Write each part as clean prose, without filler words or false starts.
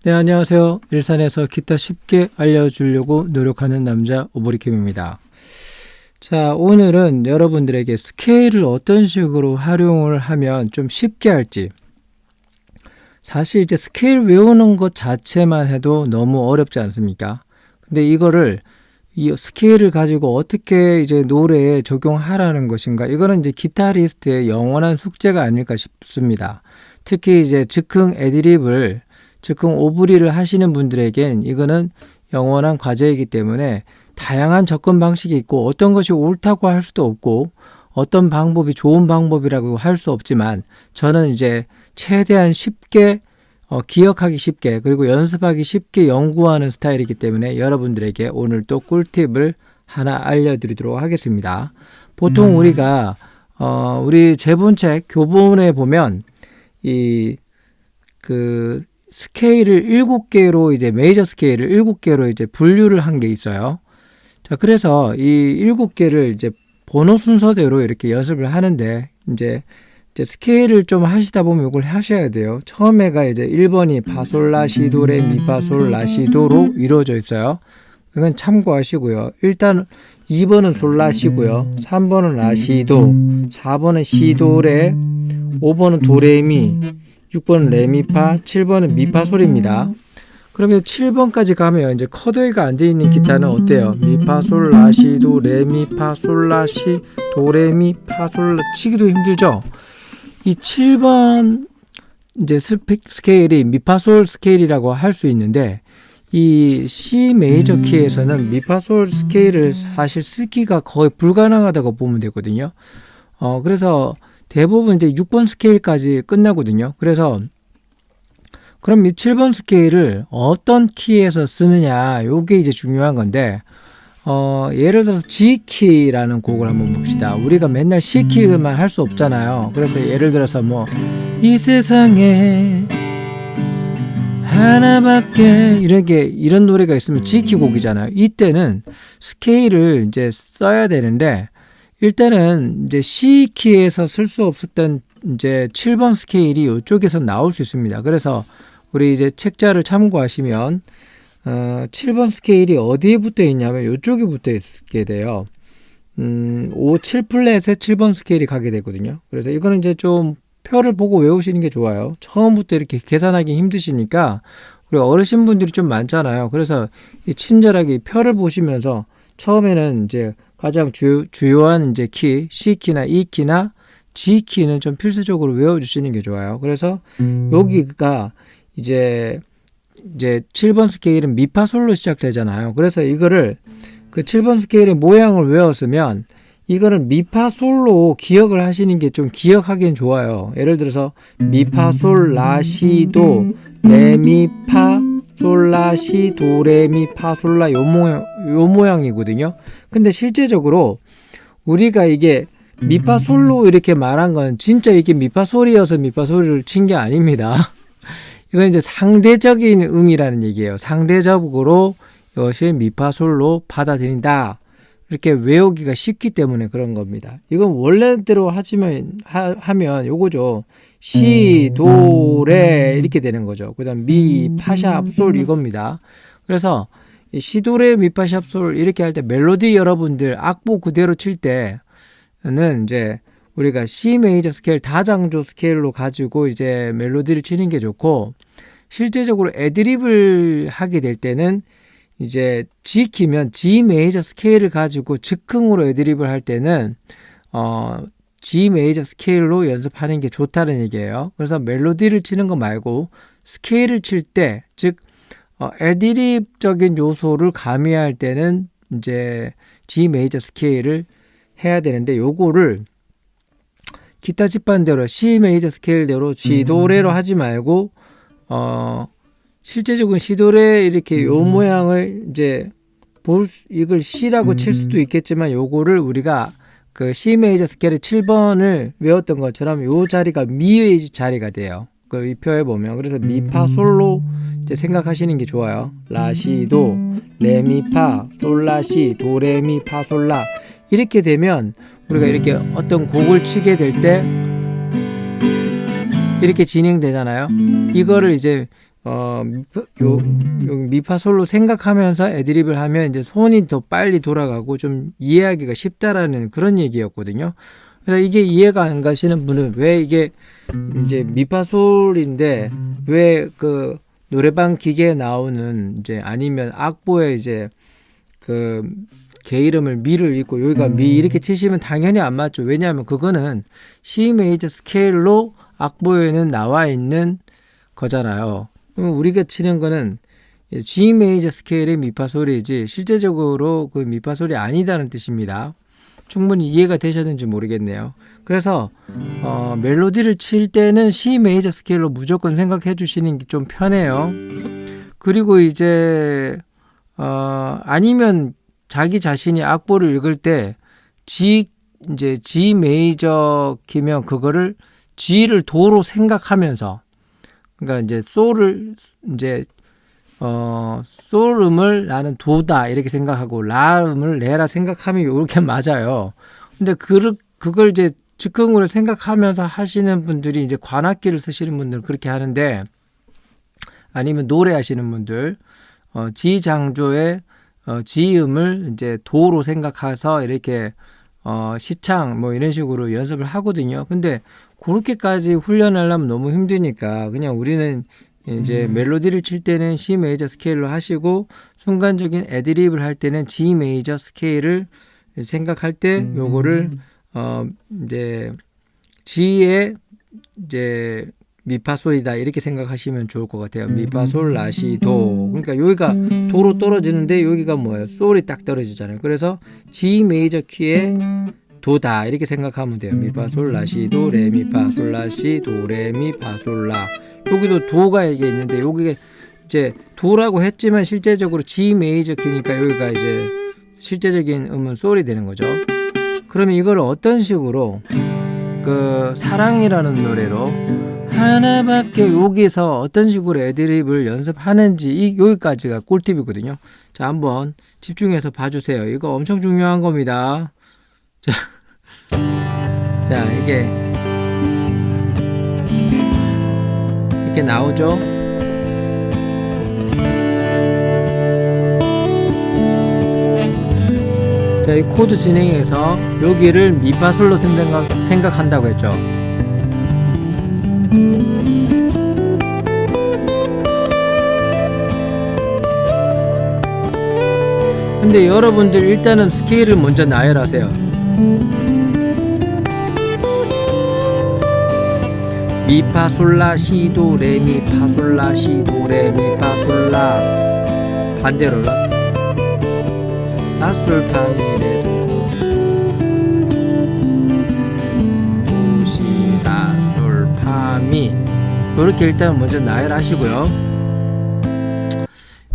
네, 안녕하세요. 일산에서 기타 쉽게 알려주려고 노력하는 남자 오보리캠입니다. 자, 오늘은 여러분들에게 스케일을 어떤 식으로 활용을 하면 좀 쉽게 할지. 사실 이제 스케일 외우는 것 자체만 해도 너무 어렵지 않습니까? 근데 이거를 이 스케일을 가지고 어떻게 이제 노래에 적용하라는 것인가? 이거는 이제 기타리스트의 영원한 숙제가 아닐까 싶습니다. 특히 이제 즉흥 애드립을 즉흥 오브리를 하시는 분들에겐 이거는 영원한 과제이기 때문에 다양한 접근 방식이 있고 어떤 것이 옳다고 할 수도 없고 어떤 방법이 좋은 방법이라고 할 수 없지만 저는 이제 최대한 쉽게 기억하기 쉽게 그리고 연습하기 쉽게 연구하는 스타일이기 때문에 여러분들에게 오늘 또 꿀팁을 하나 알려드리도록 하겠습니다. 보통 우리가 우리 제본책 교본에 보면 그 스케일을 7개로 이제 메이저 스케일을 7개로 이제 분류를 한 게 있어요. 자, 그래서 이 7개를 이제 번호 순서대로 이렇게 연습을 하는데 이제 스케일을 좀 하시다 보면 이걸 하셔야 돼요. 처음에가 이제 1번이 파솔라시도레 미파솔라시도로 이루어져 있어요. 이건 참고하시고요. 일단 2번은 솔라시고요. 3번은 라시도, 4번은 시도레, 5번은 도레미, 6번은 레미파, 7번은 미파솔입니다. 그러면 7번까지 가면 이제 커드웨이가 안 되어 있는 기타는 어때요? 미파솔 라시도 레미파 솔라시 도레미파솔라 치기도 힘들죠? 이 7번 이제 스케일이 미파솔 스케일이라고 할 수 있는데 이 C 메이저 키에서는 미파솔 스케일을 사실 쓰기가 거의 불가능하다고 보면 되거든요. 그래서 대부분 이제 6번 스케일까지 끝나거든요. 그래서 그럼 이 7번 스케일을 어떤 키에서 쓰느냐, 요게 이제 중요한 건데, 예를 들어서 G키라는 곡을 한번 봅시다. 우리가 맨날 C키만 할 수 없잖아요. 그래서 예를 들어서 이 세상에 하나밖에 이런 노래가 있으면 G키 곡이잖아요. 이때는 스케일을 이제 써야 되는데, 일단은 이제 C키에서 쓸 수 없었던 이제 7번 스케일이 이쪽에서 나올 수 있습니다. 그래서 우리 이제 책자를 참고하시면 7번 스케일이 어디에 붙어 있냐면 이쪽에 붙어 있게 돼요. 7 플랫에 7번 스케일이 가게 되거든요. 그래서 이거는 이제 좀 표를 보고 외우시는 게 좋아요. 처음부터 이렇게 계산하기 힘드시니까 우리 어르신분들이 좀 많잖아요. 그래서 친절하게 표를 보시면서 처음에는 이제 가장 주요한 이제 키, C키나 E키나 G키는 좀 필수적으로 외워주시는 게 좋아요. 그래서 여기가 이제 7번 스케일은 미파솔로 시작되잖아요. 그래서 이거를 그 7번 스케일의 모양을 외웠으면 이거를 미파솔로 기억을 하시는 게 좀 기억하기엔 좋아요. 예를 들어서 미파솔 라시도 레미파 솔라시 도레미 파솔라 요 모양이거든요. 근데 실제적으로 우리가 이게 미파솔로 이렇게 말한 건 진짜 이게 미파솔이어서 미파솔을 친 게 아닙니다. 이건 이제 상대적인 의미라는 얘기예요. 상대적으로 이것이 미파솔로 받아들인다. 이렇게 외우기가 쉽기 때문에 그런 겁니다. 이건 원래대로 하면 요거죠. 시, 도, 레 이렇게 되는 거죠. 그 다음 미, 파샵, 솔 이겁니다. 그래서 시, 도, 레, 미, 파샵, 솔 이렇게 할 때 멜로디 여러분들 악보 그대로 칠 때는 이제 우리가 C 메이저 스케일 다장조 스케일로 가지고 이제 멜로디를 치는 게 좋고 실제적으로 애드립을 하게 될 때는 이제 G키면 G 메이저 스케일을 가지고 즉흥으로 애드립을 할 때는 G 메이저 스케일로 연습하는 게 좋다는 얘기예요. 그래서 멜로디를 치는 거 말고 스케일을 칠 때, 즉 애드립적인 요소를 가미할 때는 이제 G 메이저 스케일을 해야 되는데 요거를 기타 집반대로 C 메이저 스케일대로 G 도레로 하지 말고 실제적으로 시도레 이렇게 요 모양을 이제 이걸 C라고 칠 수도 있겠지만 요거를 우리가 그 C 메이저 스케일의 7번을 외웠던 것처럼 요 자리가 미의 자리가 돼요. 그 이 표에 보면 그래서 미파솔로 이제 생각하시는 게 좋아요. 라시도 레미파 솔라시 도레미파솔라 이렇게 되면 우리가 이렇게 어떤 곡을 치게 될 때 이렇게 진행되잖아요. 이거를 이제 요 미파솔로 생각하면서 애드립을 하면 이제 손이 더 빨리 돌아가고 좀 이해하기가 쉽다라는 그런 얘기였거든요. 그래서 이게 이해가 안 가시는 분은 왜 이게 이제 미파솔인데 왜 그 노래방 기계에 나오는 이제 아니면 악보에 이제 그 개 이름을 미를 읽고 여기가 미 이렇게 치시면 당연히 안 맞죠. 왜냐하면 그거는 C 메이저 스케일로 악보에는 나와 있는 거잖아요. 우리가 치는 거는 G 메이저 스케일의 미파솔이지 실제적으로 그 미파솔이 아니다는 뜻입니다. 충분히 이해가 되셨는지 모르겠네요. 그래서 멜로디를 칠 때는 C 메이저 스케일로 무조건 생각해 주시는 게 좀 편해요. 그리고 이제 아니면 자기 자신이 악보를 읽을 때 G 메이저 키면 그거를 G를 도로 생각하면서 그러니까 이제 솔을 이제 솔 음을 나는 도다 이렇게 생각하고 라 음을 레라 생각하면 이렇게 맞아요. 근데 그걸 이제 즉흥으로 생각하면서 하시는 분들이 이제 관악기를 쓰시는 분들은 그렇게 하는데 아니면 노래하시는 분들 G 장조의 G 음을 이제 도로 생각해서 이렇게 시창 뭐 이런 식으로 연습을 하거든요. 근데 그렇게까지 훈련하려면 너무 힘드니까 그냥 우리는 이제 멜로디를 칠 때는 C 메이저 스케일로 하시고 순간적인 애드립을 할 때는 G 메이저 스케일을 생각할 때 요거를 이제 G의 이제 미파솔이다 이렇게 생각하시면 좋을 것 같아요. 미파솔 라시도 그러니까 여기가 도로 떨어지는데 여기가 뭐예요? 솔이 딱 떨어지잖아요. 그래서 G 메이저 키의 도다 이렇게 생각하면 돼요. 미파솔 라시도 레미파솔 라시 도 레미파솔 라 여기도 도가 이게 있는데 여기 이제 도라고 했지만 실제적으로 G 메이저 키니까 여기가 이제 실제적인 음은 솔이 되는 거죠. 그러면 이걸 어떤 식으로 그 사랑이라는 노래로 하나밖에 여기서 어떤 식으로 애드립을 연습하는지 여기까지가 꿀팁이거든요. 자, 한번 집중해서 봐주세요. 이거 엄청 중요한 겁니다. 자, 이렇게 나오죠. 자, 이 코드 진행해서 여기를 미파솔로 생각한다고 했죠. 근데 여러분들 일단은 스케일을 먼저 나열하세요. 미파솔라 시도 레미파솔라 시도 레미파솔라 반대로 라솔파미레도 도시라솔파미 이렇게 일단 먼저 나열하시고요.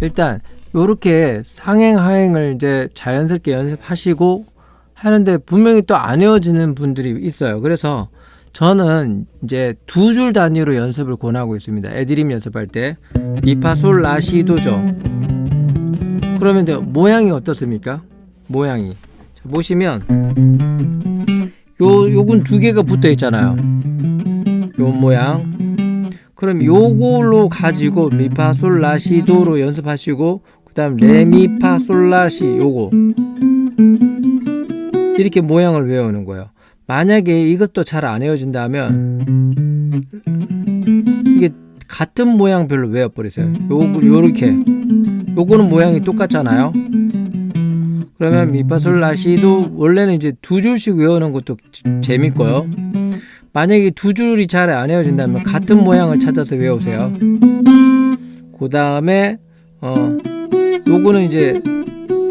일단 요렇게 상행 하행을 이제 자연스럽게 연습하시고 하는데 분명히 또 안 외워지는 분들이 있어요. 그래서 저는 이제 두 줄 단위로 연습을 권하고 있습니다. 애드립 연습할 때 미파솔 라시도죠. 그러면 이제 모양이 어떻습니까? 모양이 자, 보시면 요건 두 개가 붙어 있잖아요. 요 모양. 그럼 요걸로 가지고 미파솔 라시도로 연습하시고 그 다음 레미파솔라시 요거 이렇게 모양을 외우는 거예요. 만약에 이것도 잘 안 외워진다면 이게 같은 모양별로 외워버리세요. 요렇게 요거는 모양이 똑같잖아요. 그러면 미파솔라시도 원래는 이제 두 줄씩 외우는 것도 재밌고요. 만약에 두 줄이 잘 안 외워진다면 같은 모양을 찾아서 외우세요. 그 다음에 요거는 이제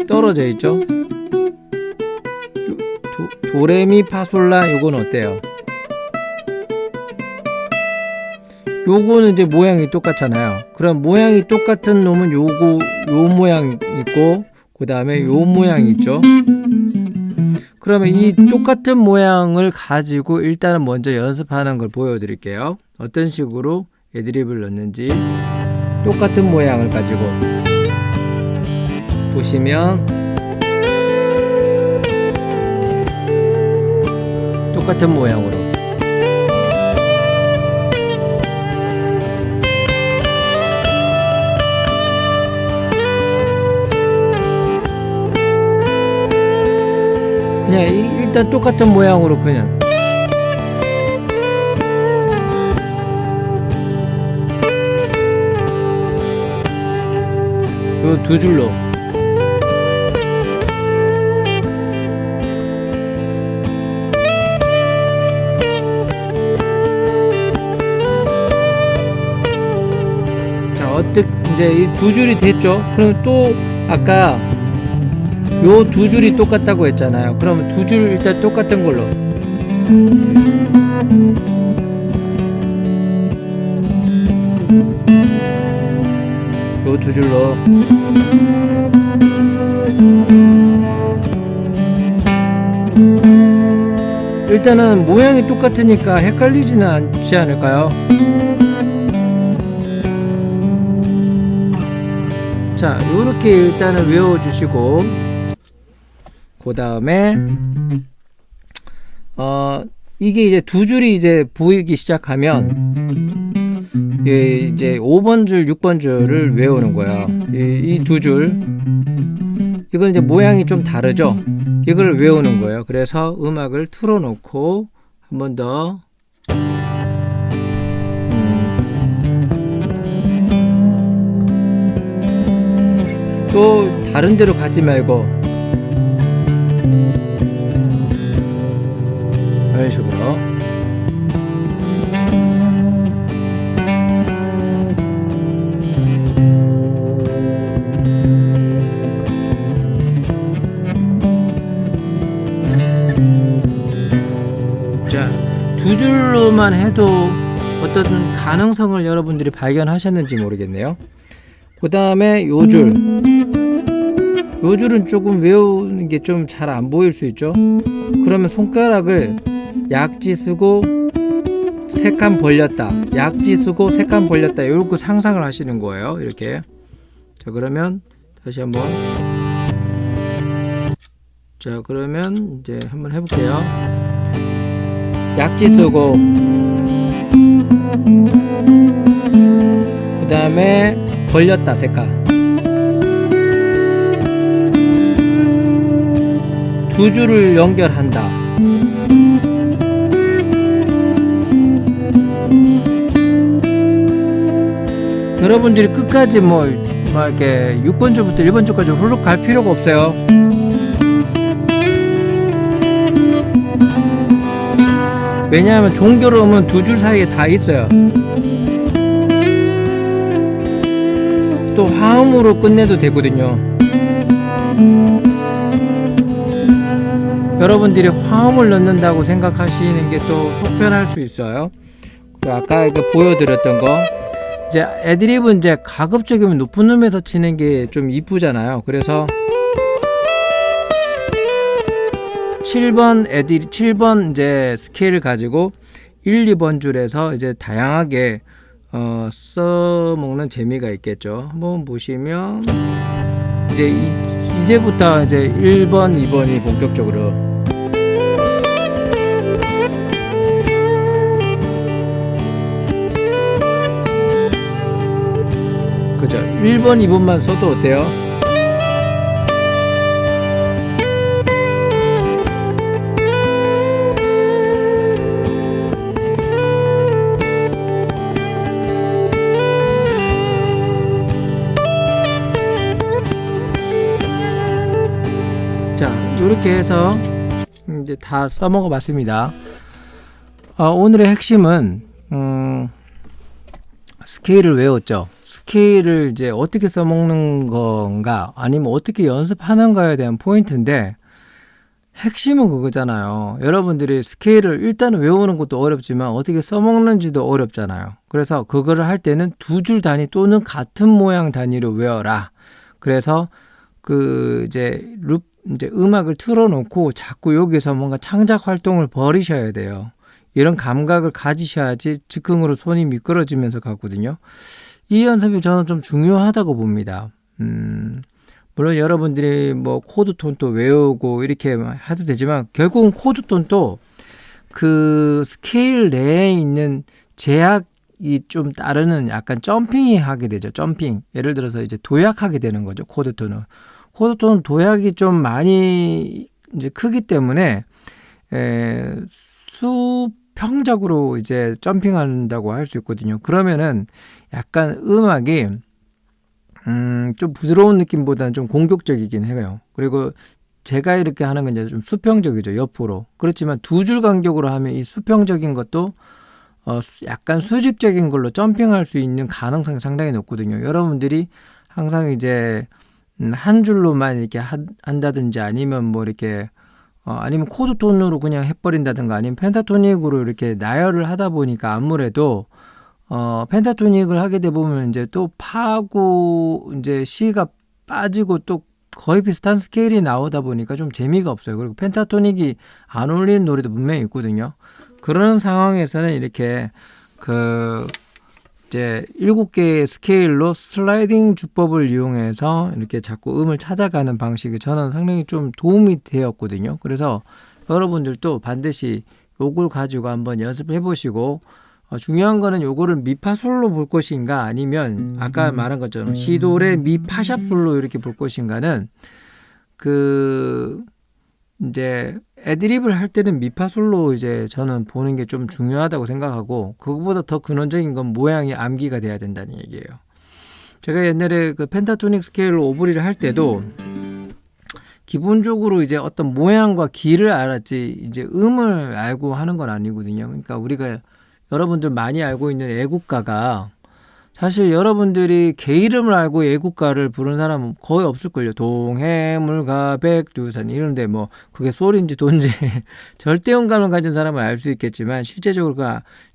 떨어져 있죠. 도레미파솔라 요건 어때요? 요거는 이제 모양이 똑같잖아요. 그럼 모양이 똑같은 놈은 요 모양 있고 그 다음에 요 모양이 있죠. 그러면 이 똑같은 모양을 가지고 일단은 먼저 연습하는 걸 보여드릴게요. 어떤 식으로 애드립을 넣는지. 똑같은 모양을 가지고 보시면 똑같은 모양으로 그냥 일단 똑같은 모양으로 그냥 요 두 줄로 이제 이 두 줄이 됐죠. 그럼 또 아까 요 두 줄이 똑같다고 했잖아요. 그러면 두 줄 일단 똑같은 걸로 요 두 줄로 일단은 모양이 똑같으니까 헷갈리지는 않지 않을까요? 자, 요렇게 일단은 외워주시고 그 다음에 이게 이제 두 줄이 이제 보이기 시작하면 이제 5번 줄, 6번 줄을 외우는 거예요. 이 두 줄 이건 이제 모양이 좀 다르죠. 이걸 외우는 거예요. 그래서 음악을 틀어놓고 한 번 더 또 다른 데로 가지 말고 이런 식으로 자, 두 줄로만 해도 어떤 가능성을 여러분들이 발견하셨는지 모르겠네요. 그 다음에 요 줄은 조금 외우는 게 좀 잘 안 보일 수 있죠. 그러면 손가락을 약지 쓰고 세 칸 벌렸다, 약지 쓰고 세 칸 벌렸다, 이렇게 상상을 하시는 거예요. 이렇게. 자, 그러면 다시 한번. 자, 그러면 이제 한번 해볼게요. 약지 쓰고 그 다음에 벌렸다, 세 칸. 두 줄을 연결한다. 여러분들이 끝까지 뭐 이렇게 6번 줄부터 1번 줄까지 후루룩 갈 필요가 없어요. 왜냐하면 종결음은 두 줄 사이에 다 있어요. 또 화음으로 끝내도 되거든요. 여러분들이 화음을 넣는다고 생각하시는 게 또 속편할 수 있어요. 아까 보여드렸던 거 이제 애드립은 이제 가급적이면 높은 음에서 치는 게 좀 이쁘잖아요. 그래서 7번 이제 스케일을 가지고 1, 2번 줄에서 이제 다양하게 써먹는 재미가 있겠죠. 한번 보시면 이제부터 이제 1번, 2번이 본격적으로 그죠? 1번, 2번만 써도 어때요? 자, 이렇게 해서 이제 다 써먹어 봤습니다. 오늘의 핵심은 스케일을 외웠죠. 스케일을 이제 어떻게 써먹는 건가, 아니면 어떻게 연습하는가에 대한 포인트인데, 핵심은 그거잖아요. 여러분들이 스케일을 일단 외우는 것도 어렵지만 어떻게 써먹는지도 어렵잖아요. 그래서 그거를 할 때는 두 줄 단위 또는 같은 모양 단위로 외워라. 그래서 이제 음악을 틀어놓고 자꾸 여기서 뭔가 창작 활동을 벌이셔야 돼요. 이런 감각을 가지셔야지 즉흥으로 손이 미끄러지면서 가거든요. 이 연습이 저는 좀 중요하다고 봅니다. 물론 여러분들이 뭐 코드톤도 외우고 이렇게 해도 되지만 결국은 코드톤도 그 스케일 내에 있는 제약이 좀 따르는 약간 점핑이 하게 되죠. 점핑. 예를 들어서 이제 도약하게 되는 거죠. 코드톤은 도약이 좀 많이 이제 크기 때문에 수평적으로 이제 점핑한다고 할 수 있거든요. 그러면은 약간 음악이 좀 부드러운 느낌보다는 좀 공격적이긴 해요. 그리고 제가 이렇게 하는 건 이제 좀 수평적이죠. 옆으로. 그렇지만 두 줄 간격으로 하면 이 수평적인 것도 약간 수직적인 걸로 점핑할 수 있는 가능성이 상당히 높거든요. 여러분들이 항상 이제 한 줄로만 이렇게 한다든지 아니면 뭐 이렇게 아니면 코드 톤으로 그냥 해버린다든가 아니면 펜타토닉으로 이렇게 나열을 하다 보니까 아무래도 펜타토닉을 하게 돼 보면 이제 또 파고 이제 C가 빠지고 또 거의 비슷한 스케일이 나오다 보니까 좀 재미가 없어요. 그리고 펜타토닉이 안 어울리는 노래도 분명히 있거든요. 그런 상황에서는 이렇게 이제 7개의 스케일로 슬라이딩 주법을 이용해서 이렇게 자꾸 음을 찾아가는 방식이 저는 상당히 좀 도움이 되었거든요. 그래서 여러분들도 반드시 요걸 가지고 한번 연습해 보시고 중요한 거는 요거를 미파솔로 볼 것인가 아니면 아까 말한 것처럼 시도레 미파샵솔로 이렇게 볼 것인가는 이제 애드립을 할 때는 미파솔로 이제 저는 보는 게 좀 중요하다고 생각하고 그거보다 더 근원적인 건 모양이 암기가 돼야 된다는 얘기예요. 제가 옛날에 그 펜타토닉 스케일로 오브리를 할 때도 기본적으로 이제 어떤 모양과 기를 알았지 이제 음을 알고 하는 건 아니거든요. 그러니까 우리가 여러분들 많이 알고 있는 애국가가 사실 여러분들이 개 이름을 알고 애국가를 부르는 사람은 거의 없을걸요. 동해물과 백두산 이런데 뭐 그게 소리인지 돈지 절대음감을 가진 사람은 알 수 있겠지만 실제적으로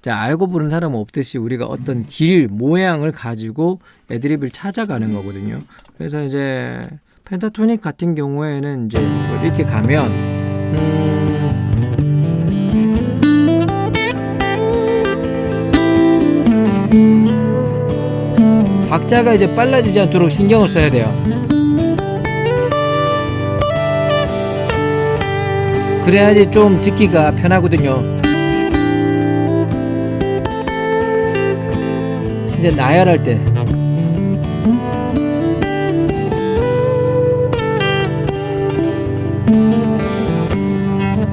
알고 부르는 사람은 없듯이 우리가 어떤 길, 모양을 가지고 애드립을 찾아가는 거거든요. 그래서 이제 펜타토닉 같은 경우에는 이제 뭐 이렇게 가면 박자가 이제 빨라지지 않도록 신경을 써야 돼요. 그래야지 좀 듣기가 편하거든요. 이제 나열할 때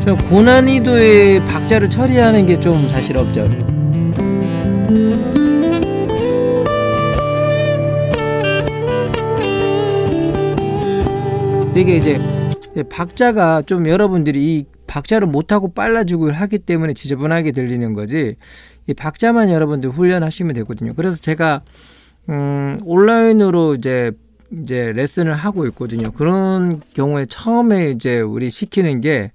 저 고난이도의 박자를 처리하는 게 좀 사실 없죠. 이게 이제 박자가 좀 여러분들이 이 박자를 못하고 빨라지고 하기 때문에 지저분하게 들리는 거지 이 박자만 여러분들 훈련하시면 되거든요. 그래서 제가 온라인으로 이제 레슨을 하고 있거든요. 그런 경우에 처음에 이제 우리 시키는 게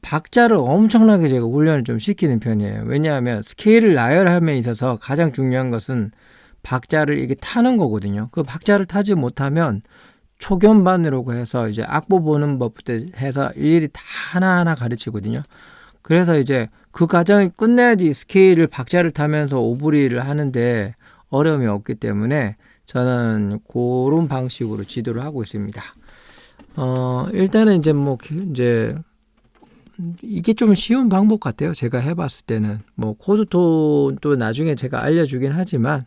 박자를 엄청나게 제가 훈련을 좀 시키는 편이에요. 왜냐하면 스케일을 나열함에 있어서 가장 중요한 것은 박자를 이게 타는 거거든요. 그 박자를 타지 못하면 초견반으로 해서 이제 악보 보는 법부터 해서 일일이 다 하나하나 가르치거든요. 그래서 이제 그 과정을 끝내야지 스케일을 박자를 타면서 오브리를 하는데 어려움이 없기 때문에 저는 그런 방식으로 지도를 하고 있습니다. 일단은 이제 이게 좀 쉬운 방법 같아요. 제가 해봤을 때는 뭐 코드톤도 나중에 제가 알려주긴 하지만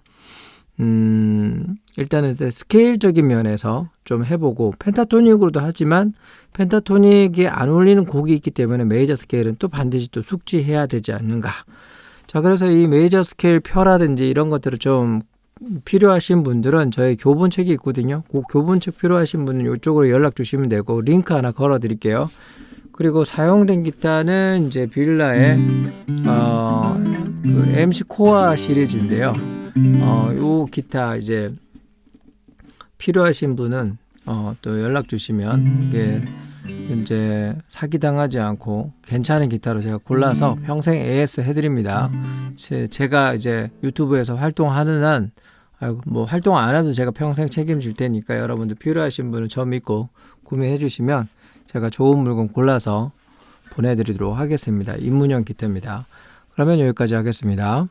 일단은 스케일적인 면에서 좀 해보고 펜타토닉으로도 하지만 펜타토닉에 안 어울리는 곡이 있기 때문에 메이저 스케일은 또 반드시 또 숙지해야 되지 않는가. 자, 그래서 이 메이저 스케일 표라든지 이런 것들을 좀 필요하신 분들은 저희 교본책이 있거든요. 그 교본책 필요하신 분은 이쪽으로 연락 주시면 되고 링크 하나 걸어 드릴게요. 그리고 사용된 기타는 이제 뷰일라의 그 MC 코어 시리즈인데요. 요 기타 이제 필요하신 분은 또 연락 주시면 이게 이제 사기당하지 않고 괜찮은 기타로 제가 골라서 평생 AS 해드립니다. 제가 이제 유튜브에서 활동하는 한 뭐 활동 안 해도 제가 평생 책임질 테니까 여러분들 필요하신 분은 저 믿고 구매해 주시면 제가 좋은 물건 골라서 보내드리도록 하겠습니다. 입문형 기타입니다. 그러면 여기까지 하겠습니다.